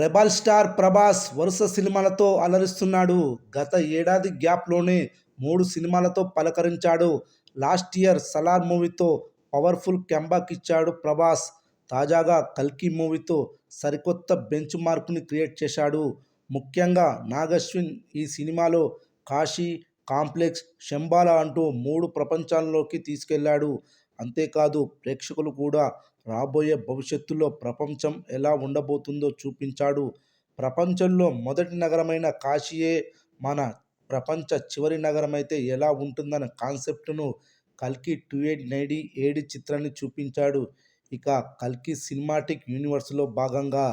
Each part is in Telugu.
రెబల్ స్టార్ ప్రభాస్ వరుస సినిమాలతో అలరిస్తున్నాడు. గత ఏడాది గ్యాప్లోనే 3 సినిమాలతో పలకరించాడు. లాస్ట్ ఇయర్ సలార్ మూవీతో పవర్ఫుల్ కంబ్యాక్ ఇచ్చాడు ప్రభాస్. తాజాగా కల్కి మూవీతో సరికొత్త బెంచ్ మార్క్ని క్రియేట్ చేశాడు. ముఖ్యంగా నాగశ్విన్ ఈ సినిమాలో కాశీ, కాంప్లెక్స్, శంబాలా అంటూ 3 ప్రపంచాల్లోకి తీసుకెళ్లాడు. అంతేకాదు ప్రేక్షకులు కూడా రాబోయే భవిష్యత్తులో ప్రపంచం ఎలా ఉండబోతుందో చూపించాడు. ప్రపంచంలో మొదటి నగరమైన కాశీయే మన ప్రపంచ చివరి నగరమైతే ఎలా ఉంటుందన్న కాన్సెప్ట్ను కల్కి 2897 చిత్రాన్ని చూపించాడు. ఇక కల్కి సినిమాటిక్ యూనివర్స్లో భాగంగా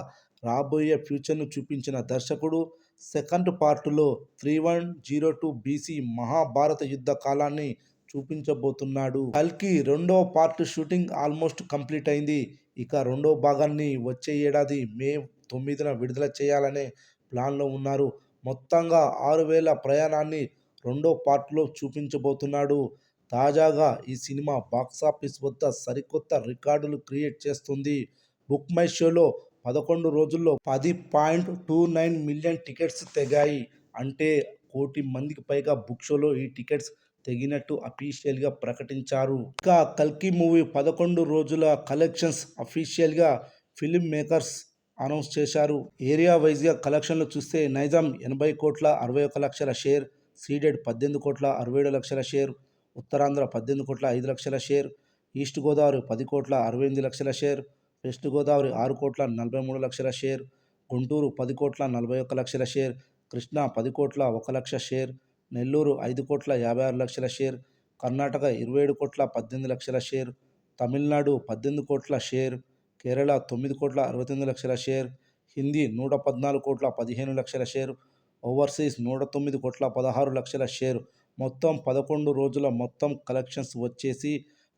రాబోయే ఫ్యూచర్ను చూపించిన దర్శకుడు సెకండ్ పార్టులో 3102 బీసీ మహాభారత యుద్ధ కాలాన్ని చూపించబోతున్నాడు. కల్కి రెండో పార్ట్ షూటింగ్ ఆల్మోస్ట్ కంప్లీట్ అయింది. ఇక రెండో భాగాన్ని వచ్చే ఏడాది మే 9న విడుదల చేయాలనే ప్లాన్లో ఉన్నారు. మొత్తంగా 6000 ప్రయాణాన్ని రెండో పార్ట్లో చూపించబోతున్నాడు. తాజాగా ఈ సినిమా బాక్సాఫీస్ వద్ద సరికొత్త రికార్డులు క్రియేట్ చేస్తుంది. బుక్ మై షోలో 11 రోజుల్లో 10.29 మిలియన్ టికెట్స్ తెగాయి. అంటే 1,00,00,000 మందికి పైగా బుక్ షోలో ఈ టికెట్స్ తెగినట్టు అఫీషియల్గా ప్రకటించారు. ఇక కల్కి మూవీ 11 రోజుల కలెక్షన్స్ అఫీషియల్గా ఫిల్మ్ మేకర్స్ అనౌన్స్ చేశారు. ఏరియా వైజ్గా కలెక్షన్లు చూస్తే నైజాం 80 కోట్ల 61 లక్షల షేర్, సీడెడ్ 18 కోట్ల 67 లక్షల షేర్, ఉత్తరాంధ్ర 18 కోట్ల 5 లక్షల షేర్, ఈస్ట్ గోదావరి 10 కోట్ల 68 లక్షల షేర్, వెస్ట్ గోదావరి 6 కోట్ల 43 లక్షల షేర్, గుంటూరు 10 కోట్ల 41 లక్షల షేర్, కృష్ణా 10 కోట్ల 1 లక్ష షేర్, నెల్లూరు 5 కోట్ల 56 లక్షల షేర్, కర్ణాటక 27 కోట్ల 18 లక్షల షేర్, తమిళనాడు 18 కోట్ల షేర్, కేరళ 9 కోట్ల 69 లక్షల షేర్, హిందీ 114 కోట్ల 15 లక్షల షేర్, ఓవర్సీస్ 109 కోట్ల 16 లక్షల షేర్. మొత్తం 11 రోజుల మొత్తం కలెక్షన్స్ వచ్చేసి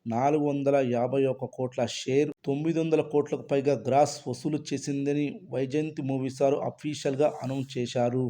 451 కోట్ల షేర్, 900 కోట్లకు పైగా గ్రాస్ వసూలు చేసిందని వైజయంతి మూవీస్ వారు అఫీషియల్గా అనౌన్స్ చేశారు.